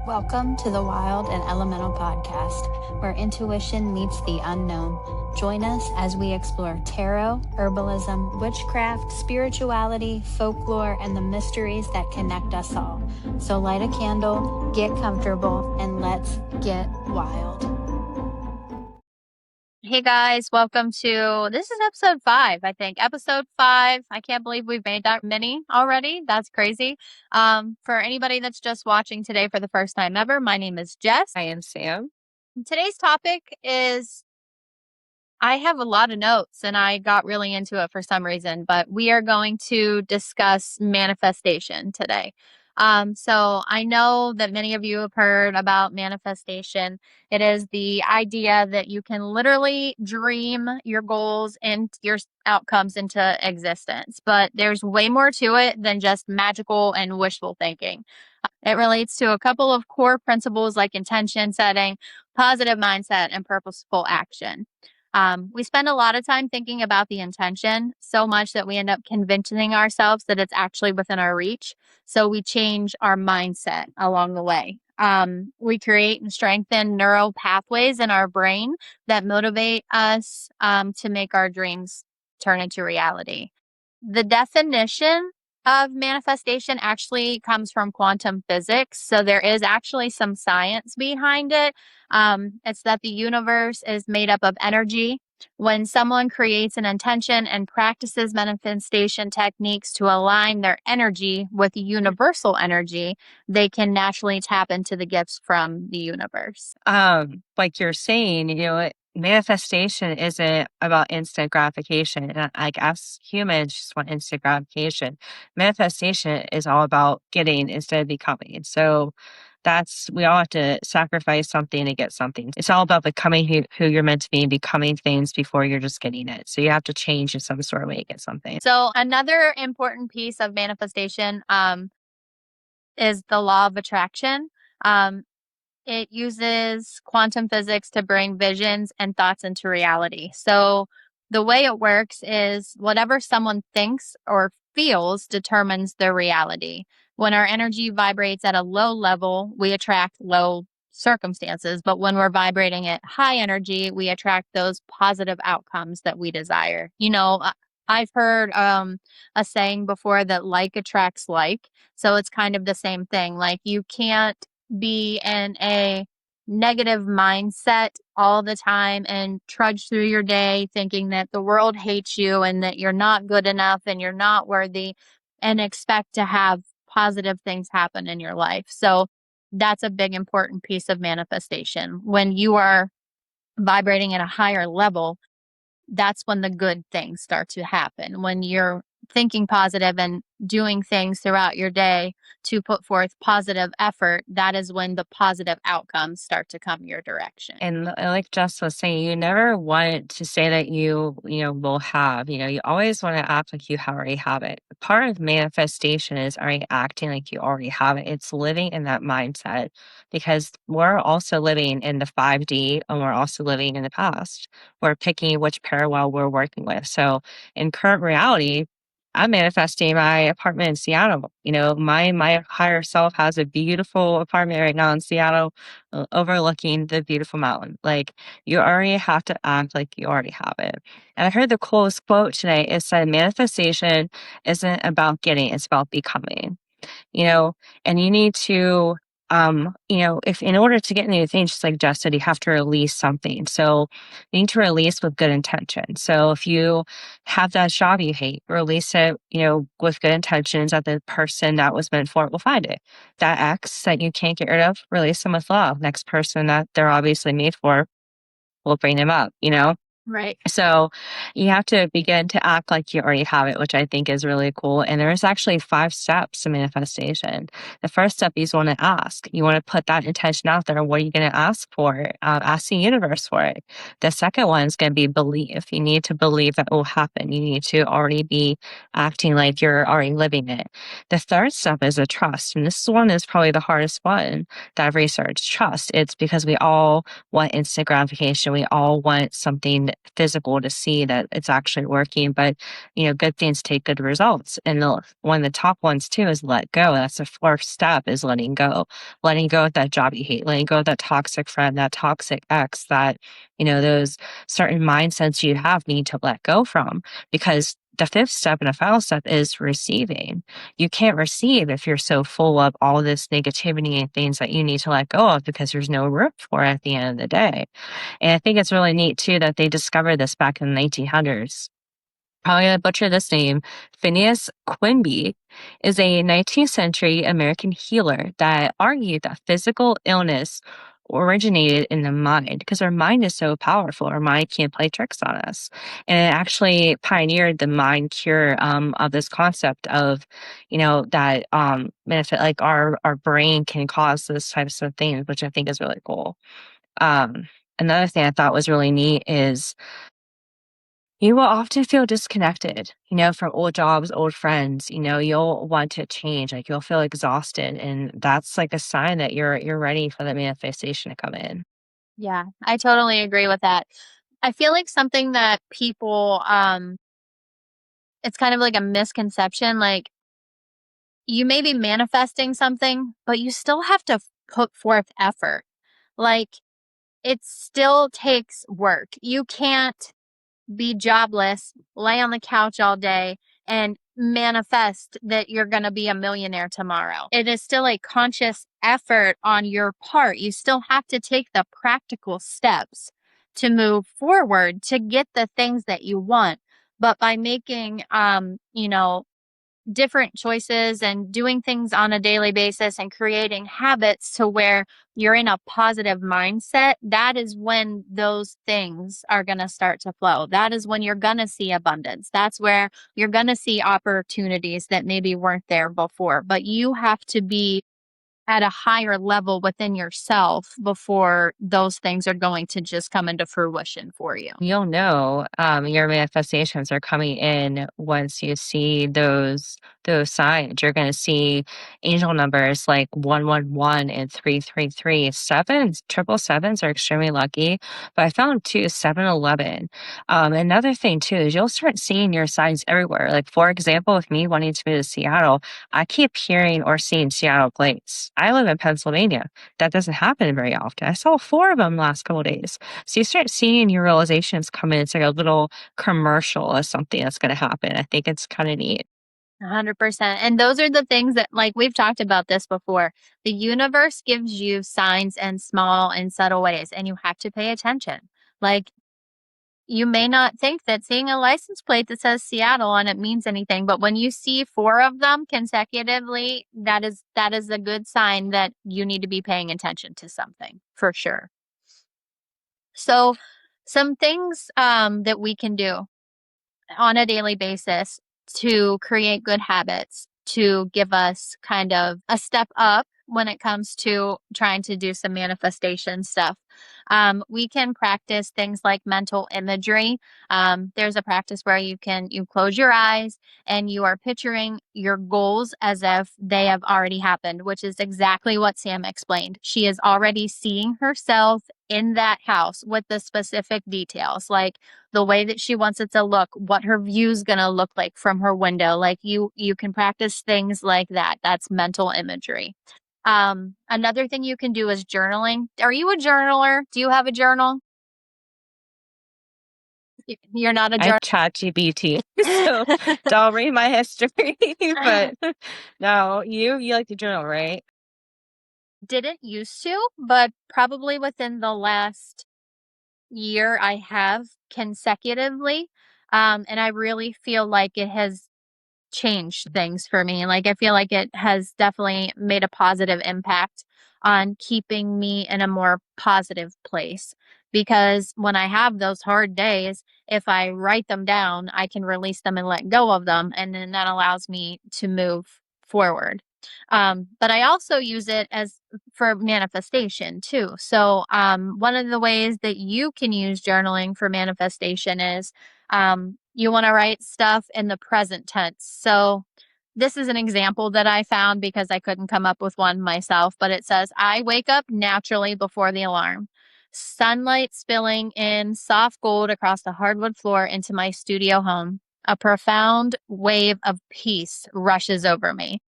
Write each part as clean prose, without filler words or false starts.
Welcome to the Wild and Elemental Podcast, where intuition meets the unknown. Join us as we explore tarot, herbalism, witchcraft, spirituality, folklore, and the mysteries that connect us all. So light a candle, get comfortable, and let's get wild. Hey guys, welcome to, this is episode 5, I think. Episode 5. I can't believe we've made that many already. That's crazy. For anybody that's just watching today for the first time ever, my name is Jess. I am Sam. Today's topic is, I have a lot of notes and I got really into it for some reason, but we are going to discuss manifestation today. So I know that many of you have heard about manifestation. It is the idea that you can literally dream your goals and your outcomes into existence, but there's way more to it than just magical and wishful thinking. It relates to a couple of core principles like intention setting, positive mindset, and purposeful action. We spend a lot of time thinking about the intention, so much that we end up convincing ourselves that it's actually within our reach. So we change our mindset along the way. We create and strengthen neural pathways in our brain that motivate us to make our dreams turn into reality. The definition of manifestation actually comes from quantum physics. So there is actually some science behind it. It's that the universe is made up of energy. When someone creates an intention and practices manifestation techniques to align their energy with universal energy, they can naturally tap into the gifts from the universe. Like you're saying, manifestation isn't about instant gratification. And like us humans just want instant gratification. Manifestation is all about getting instead of becoming. So we all have to sacrifice something to get something. It's all about becoming who you're meant to be and becoming things before you're just getting it. So you have to change in some sort of way to get something. So another important piece of manifestation is the law of attraction. It uses quantum physics to bring visions and thoughts into reality. So the way it works is whatever someone thinks or feels determines their reality. When our energy vibrates at a low level, we attract low circumstances. But when we're vibrating at high energy, we attract those positive outcomes that we desire. I've heard a saying before that like attracts like. So it's kind of the same thing. Like you can't be in a negative mindset all the time and trudge through your day thinking that the world hates you and that you're not good enough and you're not worthy and expect to have positive things happen in your life. So that's a big important piece of manifestation. When you are vibrating at a higher level, that's when the good things start to happen. When you're thinking positive and doing things throughout your day to put forth positive effort, that is when the positive outcomes start to come your direction. And like Jess was saying, you never want to say that you will have, you always want to act like you already have it. Part of manifestation is already acting like you already have it. It's living in that mindset because we're also living in the 5D and we're also living in the past. We're picking which parallel we're working with. So in current reality, I'm manifesting my apartment in Seattle. My higher self has a beautiful apartment right now in Seattle, overlooking the beautiful mountain. Like you already have to act like you already have it. And I heard the coolest quote today. It said, manifestation isn't about getting, it's about becoming. And you need to, if in order to get new things, just like Jess said, you have to release something. So you need to release with good intention. So if you have that job you hate, release it, with good intentions that the person that was meant for it will find it. That ex that you can't get rid of, release them with love. Next person that they're obviously made for will bring them up, Right. So you have to begin to act like you already have it, which I think is really cool. And there's actually 5 steps to manifestation. The first step is you want to ask. You want to put that intention out there. What are you going to ask for? Ask the universe for it. The second one is going to be believe. You need to believe that it will happen. You need to already be acting like you're already living it. The third step is a trust. And this one is probably the hardest one that I've researched. Trust. It's because we all want instant gratification. We all want something physical to see that it's actually working. But, good things take good results. And one of the top ones too is let go. That's the fourth step is letting go of that job you hate, letting go of that toxic friend, that toxic ex, that, those certain mindsets you have need to let go from, because the fifth step and the final step is receiving. You can't receive if you're so full of all this negativity and things that you need to let go of, because there's no room for it at the end of the day. And I think it's really neat too that they discovered this back in the 1900s. Probably gonna butcher this name. Phineas Quimby is a 19th century American healer that argued that physical illness originated in the mind, because our mind is so powerful. Our mind can't play tricks on us. And it actually pioneered the mind cure of this concept of, that benefit, like our brain can cause those types of things, which I think is really cool. Um, Another thing I thought was really neat is you will often feel disconnected, from old jobs, old friends. You'll want to change, like you'll feel exhausted, and that's like a sign that you're ready for the manifestation to come in. Yeah, I totally agree with that. I feel like something that people, it's kind of like a misconception. Like, you may be manifesting something, but you still have to put forth effort. Like, it still takes work. You can't be jobless, lay on the couch all day, and manifest that you're going to be a millionaire tomorrow. It is still a conscious effort on your part. You still have to take the practical steps to move forward to get the things that you want. But by making, different choices and doing things on a daily basis and creating habits to where you're in a positive mindset, that is when those things are going to start to flow. That is when you're going to see abundance. That's where you're going to see opportunities that maybe weren't there before. But you have to be at a higher level within yourself before those things are going to just come into fruition for you. You'll know your manifestations are coming in once you see those signs. You're going to see angel numbers like 111 and 333. Sevens, triple sevens are extremely lucky, but I found too 711. Another thing too is you'll start seeing your signs everywhere. Like for example, with me wanting to move to Seattle, I keep hearing or seeing Seattle plates. I live in Pennsylvania. That doesn't happen very often. I saw 4 of them last couple of days. So you start seeing your realizations come in. It's like a little commercial of something that's going to happen. I think it's kind of neat. 100%. And those are the things that, like, we've talked about this before. The universe gives you signs in small and subtle ways, and you have to pay attention. Like, you may not think that seeing a license plate that says Seattle on it means anything, but when you see 4 of them consecutively, that is a good sign that you need to be paying attention to something for sure. So, some things that we can do on a daily basis to create good habits to give us kind of a step up when it comes to trying to do some manifestation stuff. We can practice things like mental imagery. There's a practice where you close your eyes and you are picturing your goals as if they have already happened, which is exactly what Sam explained. She is already seeing herself in that house with the specific details, like the way that she wants it to look, what her view's going to look like from her window. Like you can practice things like that. That's mental imagery. Another thing you can do is journaling. Are you a journaler? Do you have a journal? You're not a I journal. chat GBT, so don't read my history. But no, you like to journal, right? Didn't used to, but probably within the last year I have consecutively. And I really feel like it has changed things for me. Like, I feel like it has definitely made a positive impact on keeping me in a more positive place. Because when I have those hard days, if I write them down, I can release them and let go of them. And then that allows me to move forward. But I also use it as for manifestation too. So, one of the ways that you can use journaling for manifestation is you want to write stuff in the present tense. So this is an example that I found because I couldn't come up with one myself, but it says, I wake up naturally before the alarm. sunlight spilling in soft gold across the hardwood floor into my studio home. A profound wave of peace rushes over me.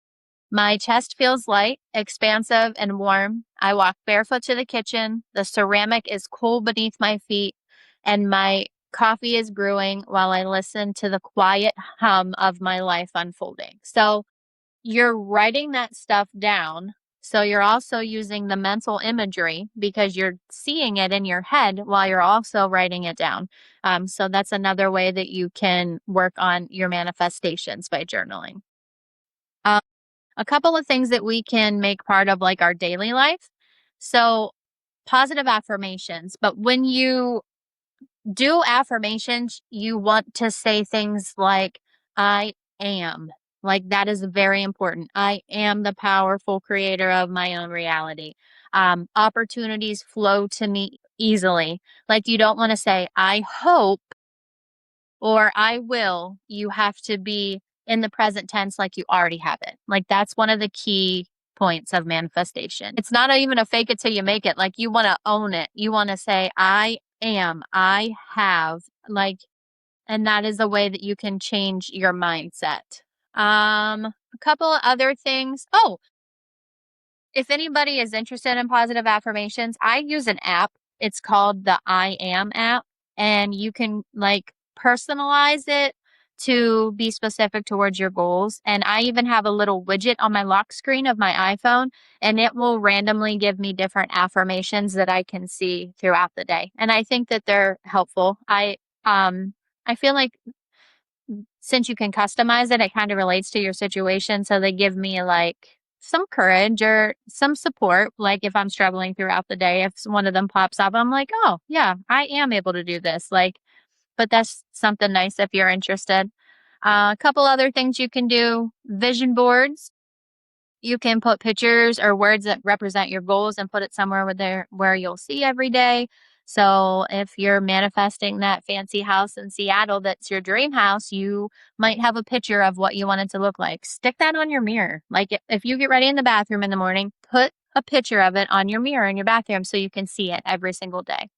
My chest feels light, expansive, and warm. I walk barefoot to the kitchen. The ceramic is cool beneath my feet, and my coffee is brewing while I listen to the quiet hum of my life unfolding. So you're writing that stuff down. So you're also using the mental imagery because you're seeing it in your head while you're also writing it down. So that's another way that you can work on your manifestations by journaling. Um, a couple of things that we can make part of like our daily life. So positive affirmations, but when you do affirmations, you want to say things like, I am. Like, that is very important. I am the powerful creator of my own reality. Opportunities flow to me easily. Like, you don't want to say, I hope or I will. You have to be in the present tense like you already have it. Like, that's one of the key points of manifestation. It's not even a fake it till you make it. Like, you want to own it. You want to say, I am, I have, like, and that is a way that you can change your mindset. A couple of other things. Oh, if anybody is interested in positive affirmations, I use an app. It's called the I Am app, and you can like personalize it to be specific towards your goals. And I even have a little widget on my lock screen of my iPhone, and it will randomly give me different affirmations that I can see throughout the day. And I think that they're helpful. I feel like since you can customize it, it kind of relates to your situation. So they give me like some courage or some support. Like if I'm struggling throughout the day, if one of them pops up, I'm like, oh, yeah, I am able to do this. Like, but that's something nice if you're interested. A couple other things you can do vision boards. You can put pictures or words that represent your goals and put it somewhere where you'll see every day. So if you're manifesting that fancy house in Seattle that's your dream house, you might have a picture of what you want it to look like. Stick that on your mirror. Like if you get ready in the bathroom in the morning, put a picture of it on your mirror in your bathroom so you can see it every single day.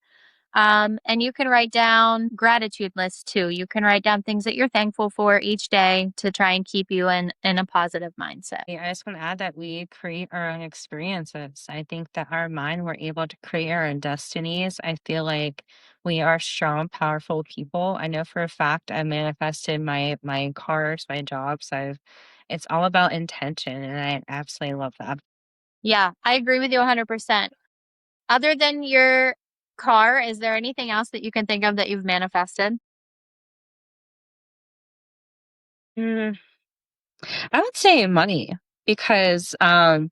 And you can write down gratitude lists too. You can write down things that you're thankful for each day to try and keep you in a positive mindset. Yeah, I just want to add that we create our own experiences. I think that our mind, we're able to create our own destinies. I feel like we are strong, powerful people. I know for a fact I manifested my cars, my jobs. It's all about intention, and I absolutely love that. Yeah, I agree with you 100%. Other than your car, is there anything else that you can think of that you've manifested? Mm, I would say money because I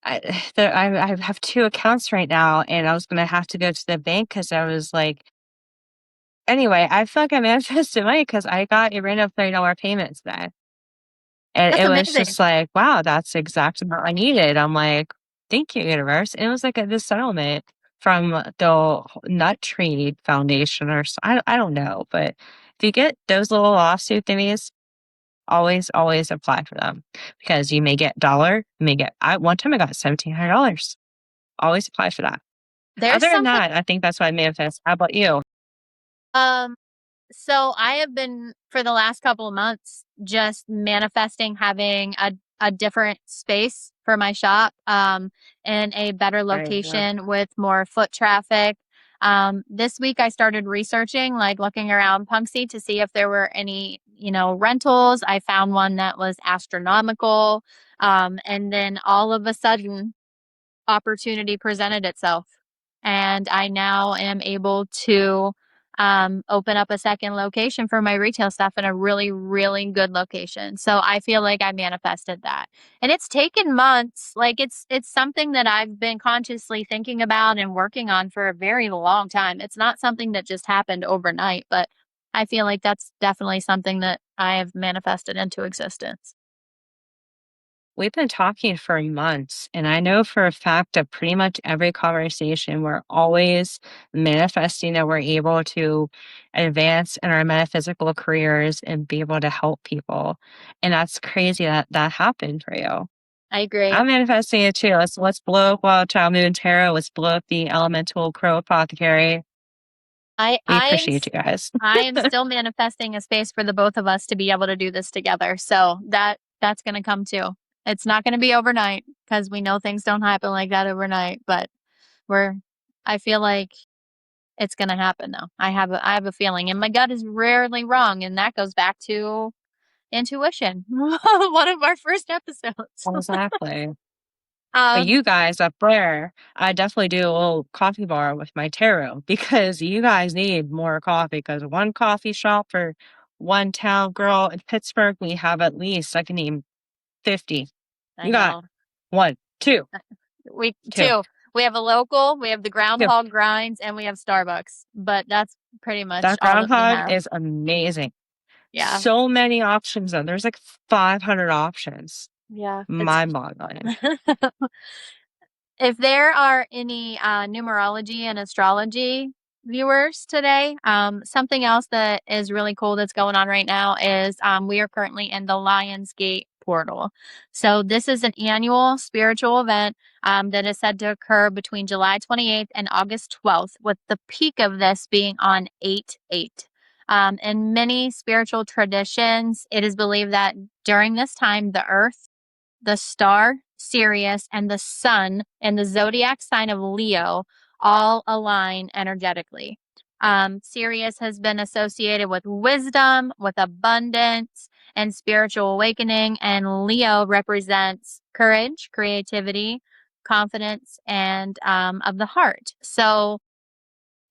have two accounts right now, and I was gonna have to go to the bank because I was like, anyway, I feel like I manifested money because I got a random $30 payment today. And That's it was amazing. just like, wow, that's exactly what I needed. I'm like, thank you, universe. And it was like this settlement from the Nut Tree Foundation I don't know. But if you get those little lawsuit thingies, always apply for them because you may get dollar, you may get, one time I got $1,700. Always apply for that. There's Other than something that, I think that's what I manifest. How about you? um So I have been for the last couple of months just manifesting having a different space for my shop, in a better Right. Yeah. location with more foot traffic. This week I started researching, like looking around Punxsy to see if there were any, rentals. I found one that was astronomical. And then all of a sudden opportunity presented itself. And I now am able to open up a second location for my retail stuff in a really, really good location. So I feel like I manifested that. And it's taken months. Like it's something that I've been consciously thinking about and working on for a very long time. It's not something that just happened overnight, but I feel like that's definitely something that I have manifested into existence. We've been talking for months, and I know for a fact that pretty much every conversation, we're always manifesting that we're able to advance in our metaphysical careers and be able to help people. And that's crazy that that happened for you. I agree. I'm manifesting it too. Let's blow up Wild Child Moon Tarot. Let's blow up the Elemental Crow Apothecary. I We I am appreciate you guys. I am still manifesting a space for the both of us to be able to do this together. So that's going to come too. It's not going to be overnight because we know things don't happen like that overnight, but we're I feel like it's going to happen though. I have a feeling, and my gut is rarely wrong, and that goes back to intuition. One of our first episodes. Exactly. But um you guys up there, I definitely do a little coffee bar with my tarot because you guys need more coffee because one coffee shop for one town girl in Pittsburgh, we have at least, I can name 50. I You got know. one, two, We two. too. We have a local, we have the Two. groundhog grinds, and we have Starbucks. But that's pretty much That all that we groundhog have. is amazing. Yeah. So many options though. There's like 500 options. Yeah. It's Mind-boggling. if there are any numerology and astrology viewers today, something else that is really cool that's going on right now is we are currently in the Lionsgate portal. So this is an annual spiritual event that is said to occur between July 28th and August 12th, with the peak of this being on 8/8. In many spiritual traditions, it is believed that during this time, the earth, the star Sirius, and the sun and the zodiac sign of Leo all align energetically. Sirius has been associated with wisdom, with abundance, and spiritual awakening, and Leo represents courage, creativity, confidence, and of the heart. So,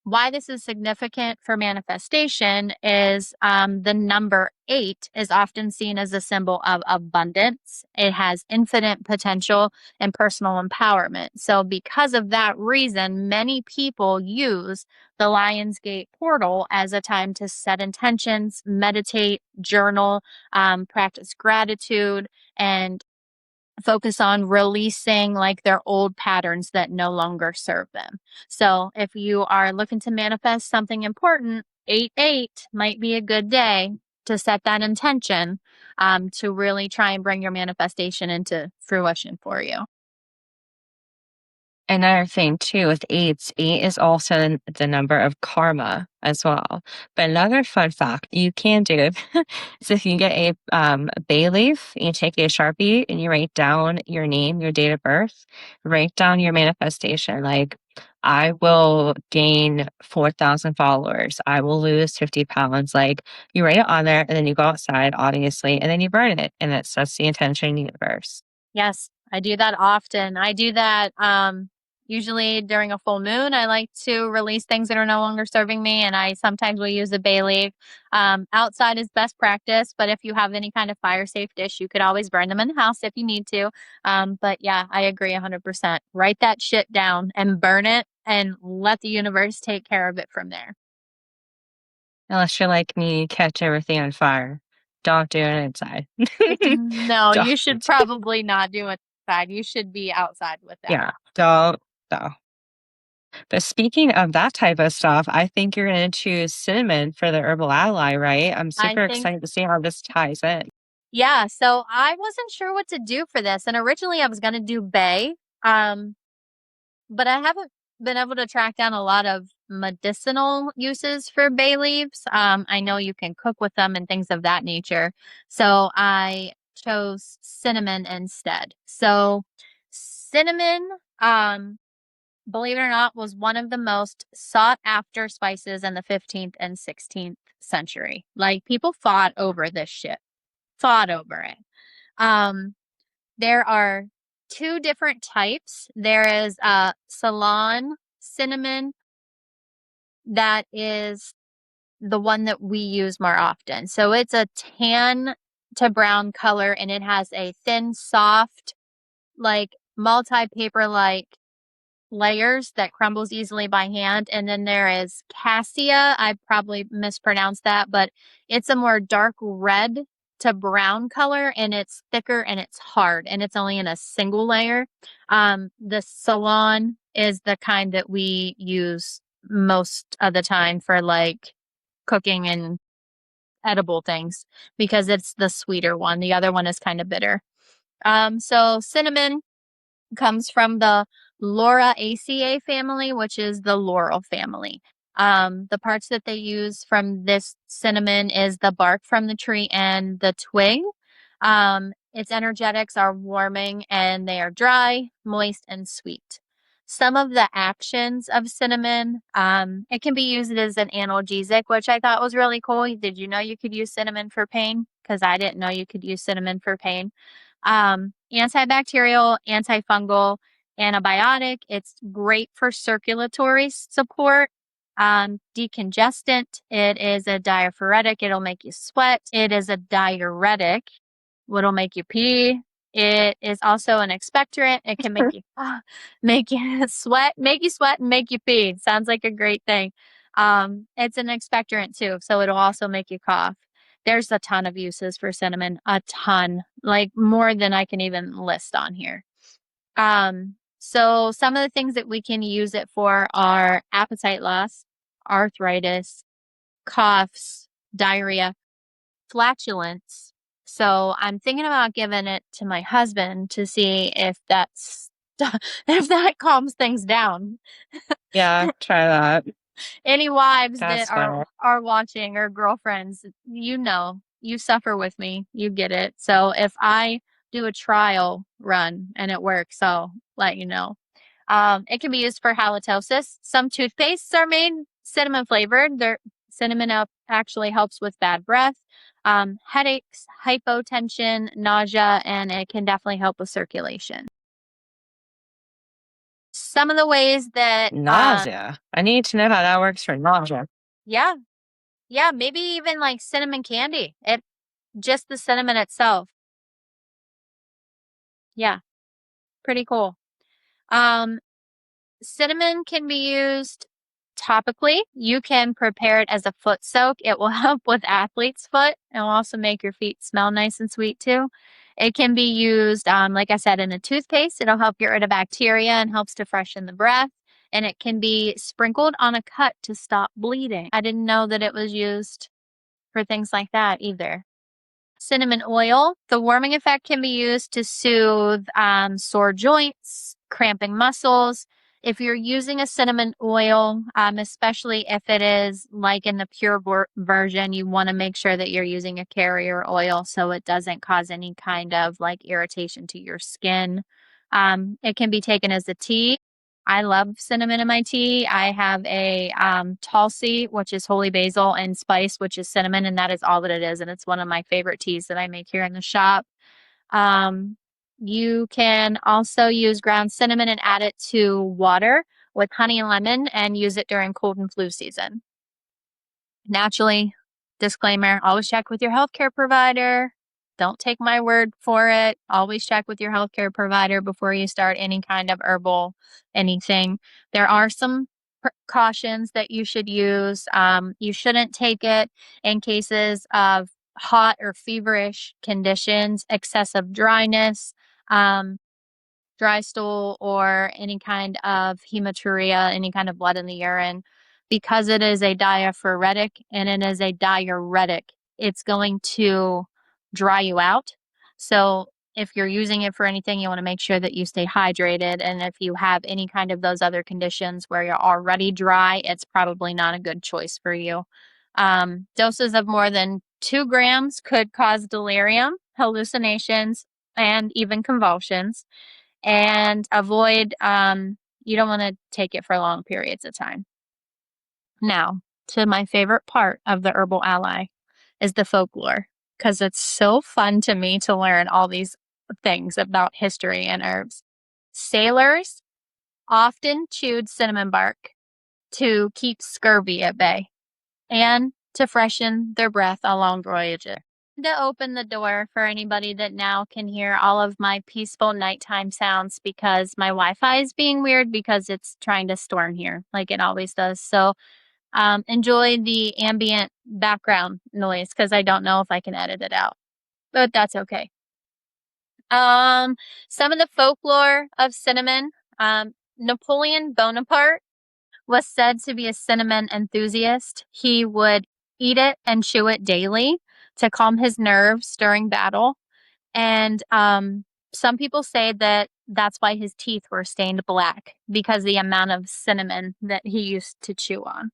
why this is significant for manifestation is the number 8 is often seen as a symbol of abundance. It has infinite potential and personal empowerment. So, because of that reason, many people use the Lionsgate portal as a time to set intentions, meditate, journal, practice gratitude, and focus on releasing like their old patterns that no longer serve them. So if you are looking to manifest something important, 8/8 might be a good day to set that intention to really try and bring your manifestation into fruition for you. Another thing too with eights, 8 is also the number of karma as well. But another fun fact you can do is if you get a bay leaf, you take a Sharpie and you write down your name, your date of birth, write down your manifestation. Like, I will gain 4,000 followers. I will lose 50 pounds. Like, you write it on there and then you go outside, obviously, and then you burn it. And it sets the intention in the universe. Yes, I do that often. I do that usually during a full moon. I like to release things that are no longer serving me, and I sometimes will use a bay leaf. Outside is best practice, but if you have any kind of fire safe dish, you could always burn them in the house if you need to. But yeah, I agree 100%. Write that shit down and burn it and let the universe take care of it from there. Unless you're like me, catch everything on fire. Don't do it inside. No, you should Don't. probably not do it outside. You should be outside with that. Yeah, don't. No. But speaking of that type of stuff, I think you're going to choose cinnamon for the herbal ally, right? I'm I super think excited to see how this ties in. Yeah, so I wasn't sure what to do for this, and originally I was gonna do bay, um, but I haven't been able to track down a lot of medicinal uses for bay leaves. I know you can cook with them and things of that nature, so I chose cinnamon instead. So cinnamon, believe it or not, was one of the most sought after spices in the 15th and 16th century. Like people fought over this shit, fought over it. Um, there are two different types. There is Ceylon cinnamon that is the one that we use more often. So it's a tan to brown color, and it has a thin, soft, like multi-paper like layers that crumbles easily by hand. And then there is cassia. I probably mispronounced that, but it's a more dark red to brown color, and it's thicker and it's hard, and it's only in a single layer. The Ceylon is the kind that we use most of the time for like cooking and edible things because it's the sweeter one. The other one is kind of bitter. So cinnamon comes from the Lauraceae family, which is the laurel family. The parts that they use from this cinnamon is the bark from the tree and the twig. Its energetics are warming and they are dry, moist, and sweet. Some of the actions of cinnamon, it can be used as an analgesic, which I thought was really cool. Did you know you could use cinnamon for pain? Because I didn't know you could use cinnamon for pain. Antibacterial, antifungal, antibiotic. It's great for circulatory support. Decongestant. It is a diaphoretic. It'll make you sweat. It is a diuretic. It'll make you pee. It is also an expectorant. It can make you make you sweat and make you pee. Sounds like a great thing. It's an expectorant too, so it'll also make you cough. There's a ton of uses for cinnamon, a ton, like more than I can even list on here. So some of the things that we can use it for are appetite loss, arthritis, coughs, diarrhea, flatulence. So I'm thinking about giving it to my husband to see if that's if that calms things down. Yeah, try that. Any wives that That's fine. are watching or girlfriends, you know, you suffer with me. You get it. So if I do a trial run and it works, I'll let you know. It can be used for halitosis. Some toothpastes are made cinnamon flavored. Cinnamon actually helps with bad breath, headaches, hypotension, nausea, and it can definitely help with circulation. Some of the ways that, Nausea. I need to know how that works for nausea. yeah, yeah, maybe even like cinnamon candy. Just the cinnamon itself. Yeah, pretty cool. Cinnamon can be used topically. You can prepare it as a foot soak. It will help with athlete's foot. It will also make your feet smell nice and sweet too. It can be used, like I said, in a toothpaste. It'll help get rid of bacteria and helps to freshen the breath. And it can be sprinkled on a cut to stop bleeding. I didn't know that it was used for things like that either. Cinnamon oil. The warming effect can be used to soothe sore joints, cramping muscles. If you're using a cinnamon oil, especially if it is like in the pure version, you want to make sure that you're using a carrier oil so it doesn't cause any kind of like irritation to your skin. It can be taken as a tea. I love cinnamon in my tea. I have a Tulsi, which is holy basil, and spice, which is cinnamon, and that is all that it is. And it's one of my favorite teas that I make here in the shop. You can also use ground cinnamon and add it to water with honey and lemon and use it during cold and flu season. Naturally, disclaimer, always check with your healthcare provider. Don't take my word for it. Always check with your healthcare provider before you start any kind of herbal anything. There are some precautions that you should use. You shouldn't take it in cases of hot or feverish conditions, excessive dryness, dry stool, or any kind of hematuria, any kind of blood in the urine. Because it is a diaphoretic and it is a diuretic, it's going to dry you out. So if you're using it for anything, you want to make sure that you stay hydrated. And if you have any kind of those other conditions where you're already dry, it's probably not a good choice for you. Doses of more than 2 grams could cause delirium, hallucinations, and even convulsions. And avoid, you don't want to take it for long periods of time. Now, to my favorite part of the Herbal Ally is the folklore, because it's so fun to me to learn all these things about history and herbs. Sailors often chewed cinnamon bark to keep scurvy at bay and to freshen their breath on long voyages. To open the door for anybody that now can hear all of my peaceful nighttime sounds because my Wi-Fi is being weird because it's trying to storm here like it always does. So enjoy the ambient background noise because I don't know if I can edit it out, but that's okay. Some of the folklore of cinnamon. Napoleon Bonaparte was said to be a cinnamon enthusiast. He would eat it and chew it daily to calm his nerves during battle. And Some people say that that's why his teeth were stained black, because the amount of cinnamon that he used to chew on.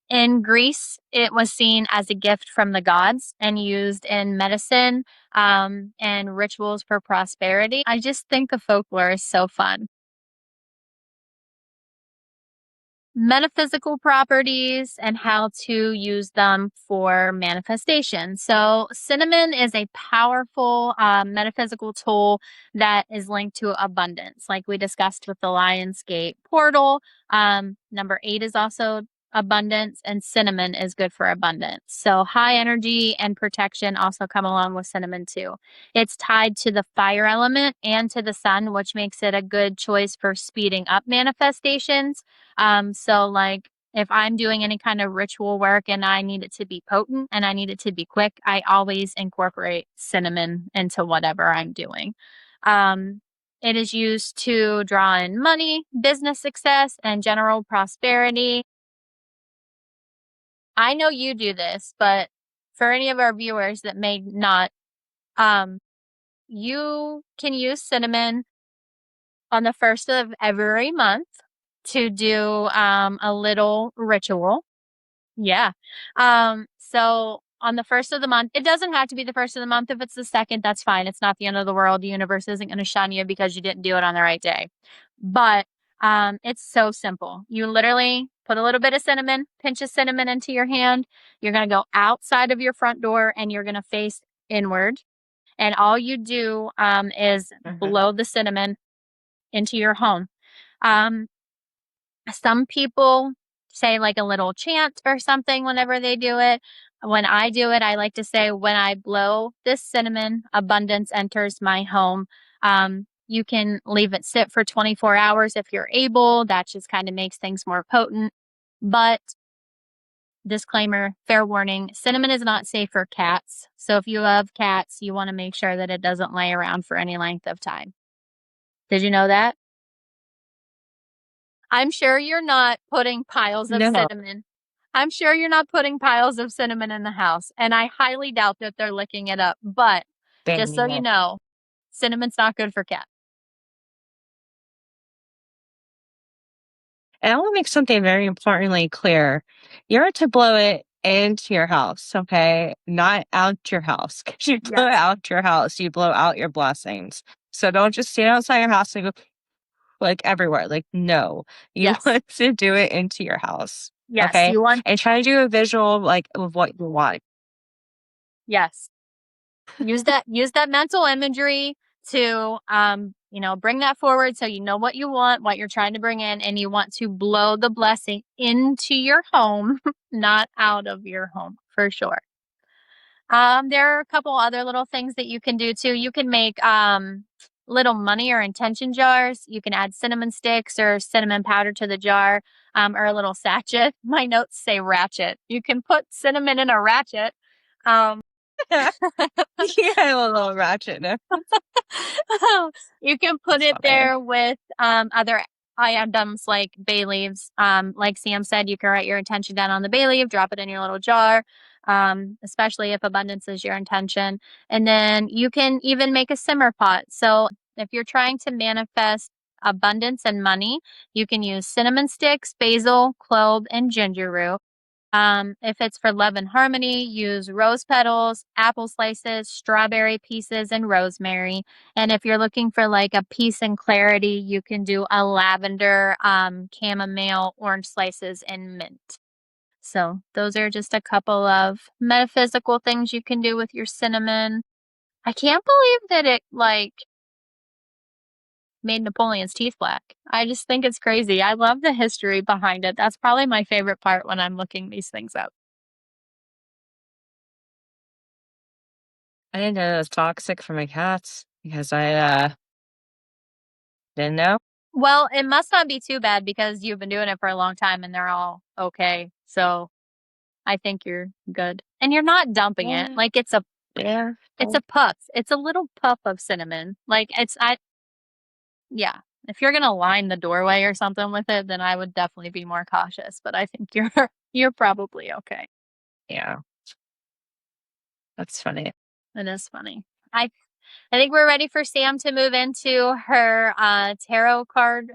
In Greece, it was seen as a gift from the gods and used in medicine, and rituals for prosperity. I just think the folklore is so fun. Metaphysical properties and how to use them for manifestation. So, cinnamon is a powerful metaphysical tool that is linked to abundance, like we discussed with the Lionsgate portal. Number 8 is also abundance, and cinnamon is good for abundance. So, high energy and protection also come along with cinnamon too. It's tied to the fire element and to the sun, which makes it a good choice for speeding up manifestations. So like if I'm doing any kind of ritual work and I need it to be potent and I need it to be quick, I always incorporate cinnamon into whatever I'm doing. Um, it is used to draw in money, business success, and general prosperity. I know you do this, but for any of our viewers that may not, um, you can use cinnamon on the first of every month to do a little ritual. Yeah. So on the first of the month, it doesn't have to be the first of the month. If it's the second, that's fine. It's not the end of the world. The universe isn't going to shun you because you didn't do it on the right day. But it's so simple. You literally put a little bit of cinnamon, pinch of cinnamon into your hand. You're going to go outside of your front door and you're going to face inward. And all you do is blow the cinnamon into your home. Um, some people say like a little chant or something whenever they do it. When I do it, I like to say, when I blow this cinnamon, abundance enters my home. You can leave it sit for 24 hours if you're able. That just kind of makes things more potent. But disclaimer, fair warning, cinnamon is not safe for cats. So if you have cats, you want to make sure that it doesn't lay around for any length of time. Did you know that? I'm sure you're not putting piles of No, cinnamon. I'm sure you're not putting piles of cinnamon in the house, and I highly doubt that they're licking it up. But just so dang you it. know, cinnamon's not good for cats. And I want to make something very importantly clear. You're to blow it into your house, okay? Not out your house. Because you blow it Yes. out your house, you blow out your blessings. So don't just stand outside your house and go like everywhere. Like, no, you Yes. want to do it into your house, Yes. okay? You want, And try to do a visual like of what you want. yes. Use that mental imagery to bring that forward so you know what you want, what you're trying to bring in, and you want to blow the blessing into your home, not out of your home, for sure. There are a couple other little things that you can do too. You can make little money or intention jars. You can add cinnamon sticks or cinnamon powder to the jar, or a little sachet. My notes say ratchet. You can put cinnamon in a ratchet. Um, Yeah, a little ratchet. No? You can put That's it funny. there with other items like bay leaves. Like Sam said, you can write your intention down on the bay leaf, drop it in your little jar, especially if abundance is your intention. And then you can even make a simmer pot. So if you're trying to manifest abundance and money, you can use cinnamon sticks, basil, clove, and ginger root. If it's for love and harmony, use rose petals, apple slices, strawberry pieces, and rosemary. And if you're looking for like a peace and clarity, you can do a lavender, chamomile, orange slices, and mint. So those are just a couple of metaphysical things you can do with your cinnamon. I can't believe that it like made Napoleon's teeth black. I just think it's crazy. I love the history behind it. That's probably my favorite part when I'm looking these things up. I didn't know it was toxic for my cats because I didn't know. Well, it must not be too bad because you've been doing it for a long time and they're all okay. So I think you're good. And you're not dumping it. Yeah. Like Yeah. it's a puff. It's a little puff of cinnamon. Like yeah. If you're gonna line the doorway or something with it, then I would definitely be more cautious. But I think you're probably okay. Yeah. That's funny. It is funny. I I think we're ready for Sam to move into her tarot card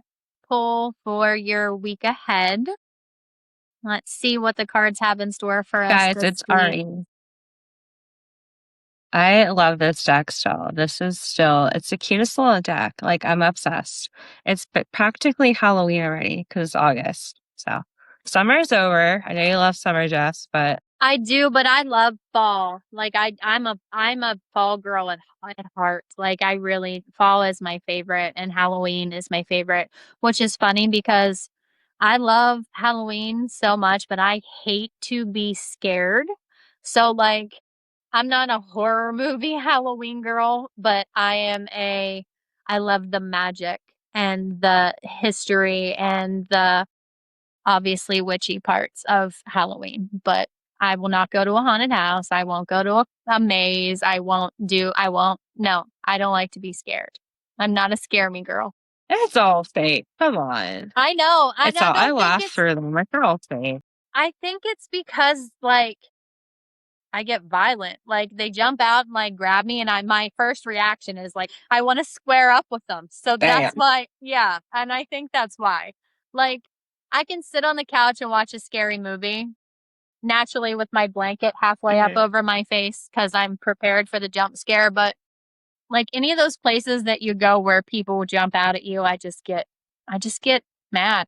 pull for your week ahead. Let's see what the cards have in store for us Guys, this it's week. already I love this deck still. This is still it's the cutest little deck. Like, I'm obsessed. It's practically Halloween already because it's August. So summer's over. I know you love summer, Jess, but I do, but I love fall. Like I'm a fall girl at heart. Like I really fall is my favorite and Halloween is my favorite, which is funny because I love Halloween so much, but I hate to be scared. So like I'm not a horror movie Halloween girl, but I love the magic and the history and the obviously witchy parts of Halloween, but I will not go to a haunted house. I won't go to a maze. No, I don't like to be scared. I'm not a scare me girl. it's all fake. Come on. I know. And It's I all I don't think laugh through them. Like, they're all fake. I think it's because like I get violent. Like they jump out and like grab me and my first reaction is like I want to square up with them. So that's Bam. why, yeah, and I think that's why. Like I can sit on the couch and watch a scary movie naturally with my blanket halfway up Mhm. over my face because I'm prepared for the jump scare. But like any of those places that you go where people will jump out at you, I just get mad.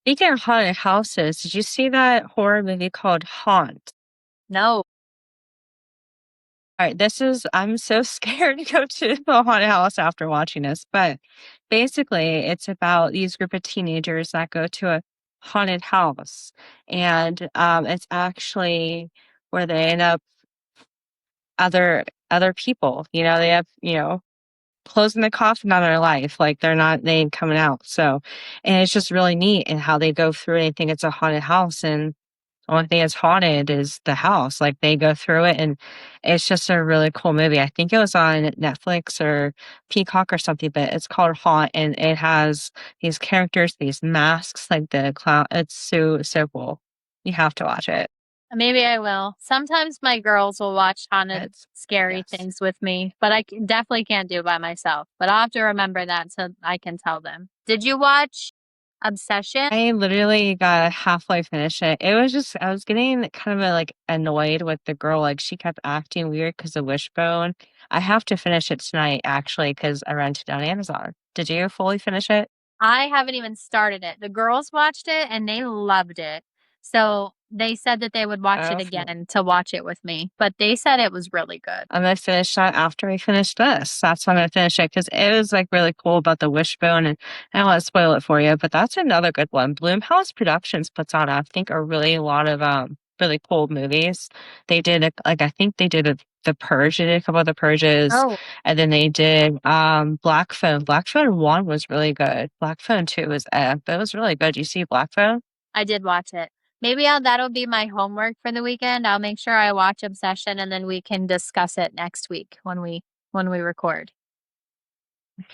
Speaking of haunted houses, did you see that horror movie called Haunt? No, All right, I'm so scared to go to a haunted house after watching this, but basically it's about these group of teenagers that go to a haunted house, and it's actually where they end up other people. They have, closing the coffin on their life, like they ain't coming out. So, and it's just really neat and how they go through it and think it's a haunted house, and the only thing that's haunted is the house. Like, they go through it, and it's just a really cool movie. I think it was on Netflix or Peacock or something, but it's called Haunt, and it has these characters, these masks, like the clown. It's so cool. You have to watch it. maybe I will. Sometimes my girls will watch haunted, It's scary yes. things with me, but definitely can't do it by myself. But I'll have to remember that so I can tell them. Did you watch Obsession? I literally got halfway finished it. It was just I was getting kind of, like, annoyed with the girl, like, she kept acting weird because of Wishbone. I have to finish it tonight, actually, because I rented it on Amazon. Did you fully finish it? I haven't even started it. The girls watched it and they loved it. So they said that they would watch it Oh, again to watch it with me, but they said it was really good. I'm gonna finish that after we finish this. That's when I'm gonna finish it because it was, like, really cool about the Wishbone, and I don't wanna spoil it for you, but that's another good one. Bloomhouse Productions puts on, I think, a really lot of, really cool movies. They did, I think they did The Purge. They did a couple of The Purges, Oh, and then they did, Black Phone. Black Phone 1 was really good. Black Phone 2 was, but it was really good. You see Black Phone? I did watch it. Maybe that'll be my homework for the weekend. I'll make sure I watch Obsession and then we can discuss it next week when we record.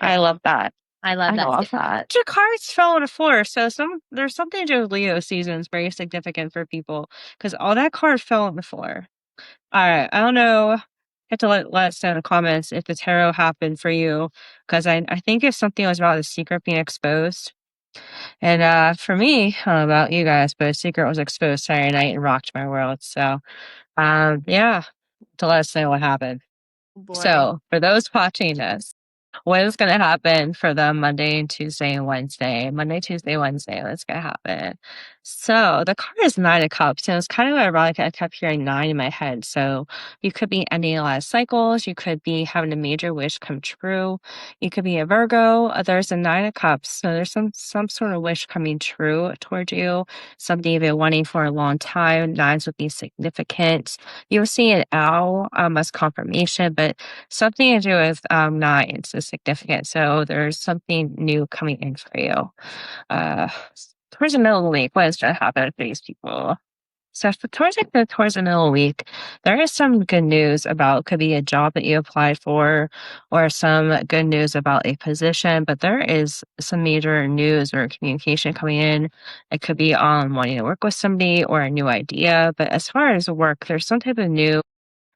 I Okay. love that. I love I that too. love that. Your cards fell on the floor, so there's something to do with Leo seasons very significant for people because all that card fell on the floor. All right, I don't know. You have to let us know in the comments if the tarot happened for you because I think if something was about the secret being exposed, and for me, I don't know about you guys, but a secret was exposed Saturday night and rocked my world. So yeah, to let us know what happened. Oh boy. So for those watching this. What is gonna happen for the Monday, Tuesday, and Wednesday? Monday, Tuesday, Wednesday, what's gonna happen? So the card is Nine of Cups, and it's kind of ironic. I kept hearing nine in my head. So you could be ending a lot of cycles. You could be having a major wish come true. You could be a Virgo. There's a Nine of Cups, so there's some sort of wish coming true toward you. Something you've been wanting for a long time. Nines would be significant. You'll see an owl as confirmation, but something to do with nines is significant. So there's something new coming in for you. Uh, towards the middle of the week, what is going to happen for these people? So towards the middle of the week, there is some good news about could be a job that you applied for, or some good news about a position. But there is some major news or communication coming in. It could be on wanting to work with somebody or a new idea. But as far as work, there's some type of new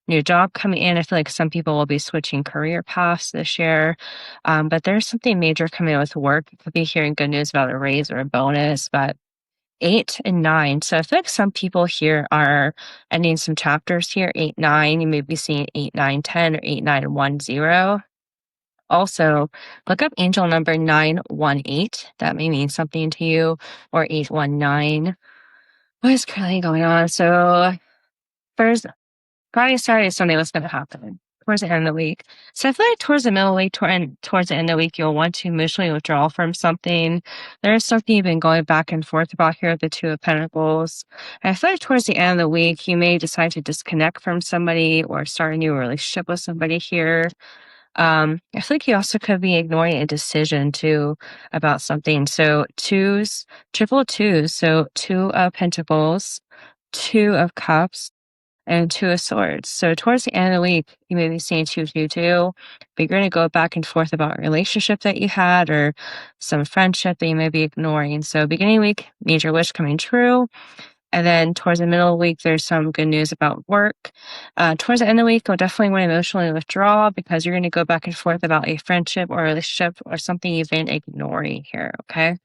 new job coming in. I feel like some people will be switching career paths this year. But there's something major coming with work. You could be hearing good news about a raise or a bonus, but 8 and 9. So I feel like some people here are ending some chapters here. 8, 9. You may be seeing 8, 9, 10, or 8, 9, 1, 0. Also, look up angel number 918. That may mean something to you, or 819. What is currently going on? So, first, Friday, Saturday, Sunday, what's going to happen towards the end of the week? So I feel like towards the middle of the week, towards the end of the week, you'll want to emotionally withdraw from something. There's something you've been going back and forth about here with the Two of Pentacles. And I feel like towards the end of the week, you may decide to disconnect from somebody or start a new relationship with somebody here. I feel like you also could be ignoring a decision too about something. So twos, triple twos. So 2 of Pentacles, 2 of Cups, and 2 of Swords. So towards the end of the week, you may be seeing 222, but you're going to go back and forth about a relationship that you had or some friendship that you may be ignoring. So beginning of the week, major wish coming true. And then towards the middle of the week, there's some good news about work. Towards the end of the week, you'll definitely want to emotionally withdraw because you're going to go back and forth about a friendship or a relationship or something you've been ignoring here. Okay.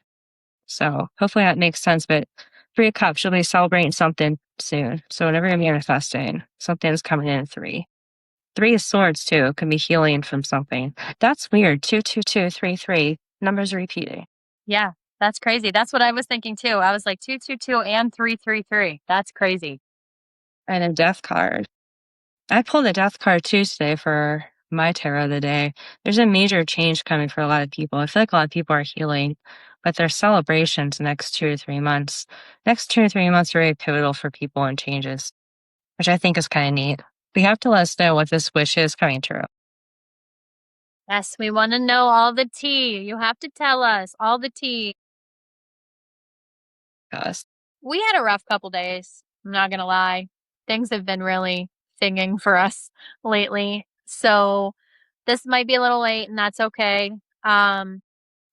So hopefully that makes sense. But 3 of Cups, you'll be celebrating something soon. So whenever you're manifesting, something's coming in 3. 3 of Swords too can be healing from something. That's weird. 2, 2, 2, 3, 3. Numbers repeating. Yeah, that's crazy. That's what I was thinking too. I was like 222 and 333. That's crazy. And a Death card. I pulled a Death card too today for my tarot of the day. There's a major change coming for a lot of people. I feel like a lot of people are healing, but there's celebrations the next 2 to 3 months. Next 2 to 3 months are very pivotal for people and changes, which I think is kind of neat. But you have to let us know what this wish is coming true. Yes, we want to know all the tea. You have to tell us all the tea. Yes. We had a rough couple days. I'm not going to lie. Things have been really thinging for us lately. So this might be a little late and that's okay.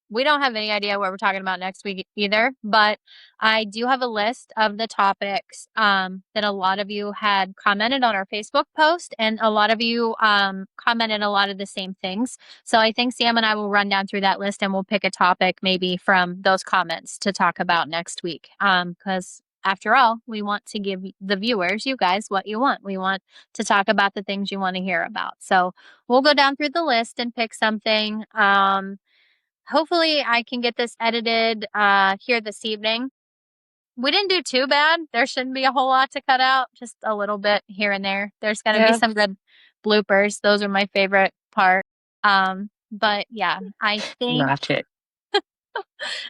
We don't have any idea what we're talking about next week either, but I do have a list of the topics that a lot of you had commented on our Facebook post, and a lot of you commented a lot of the same things. So I think Sam and I will run down through that list and we'll pick a topic maybe from those comments to talk about next week. Because after all, we want to give the viewers, you guys, what you want. We want to talk about the things you want to hear about. So we'll go down through the list and pick something. Hopefully I can get this edited here this evening. We didn't do too bad. There shouldn't be a whole lot to cut out, just a little bit here and there. There's going to be some good bloopers. Those are my favorite part. But yeah, I think Not it.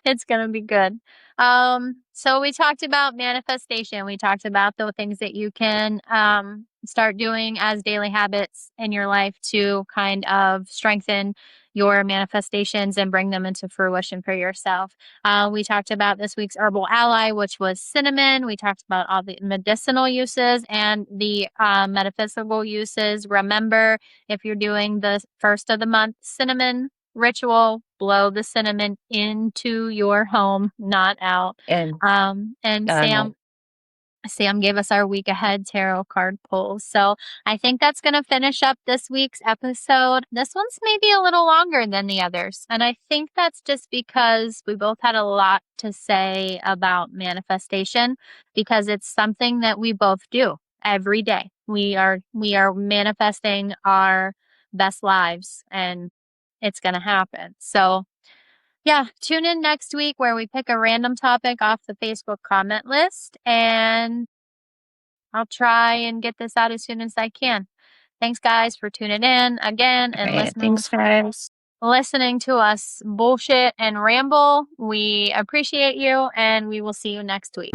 it's going to be good. So we talked about manifestation. We talked about the things that you can start doing as daily habits in your life to kind of strengthen your manifestations and bring them into fruition for yourself. We talked about this week's herbal ally, which was cinnamon. We talked about all the medicinal uses and the metaphysical uses. Remember, if you're doing the first of the month cinnamon ritual, blow the cinnamon into your home, not out. And And Sam gave us our week ahead tarot card pulls. So I think that's going to finish up this week's episode. This one's maybe a little longer than the others. And I think that's just because we both had a lot to say about manifestation, because it's something that we both do every day. We are manifesting our best lives, and it's going to happen. So yeah, tune in next week where we pick a random topic off the Facebook comment list, and I'll try and get this out as soon as I can. Thanks, guys, for tuning in again and thanks, guys. listening to us bullshit and ramble. We appreciate you, and we will see you next week.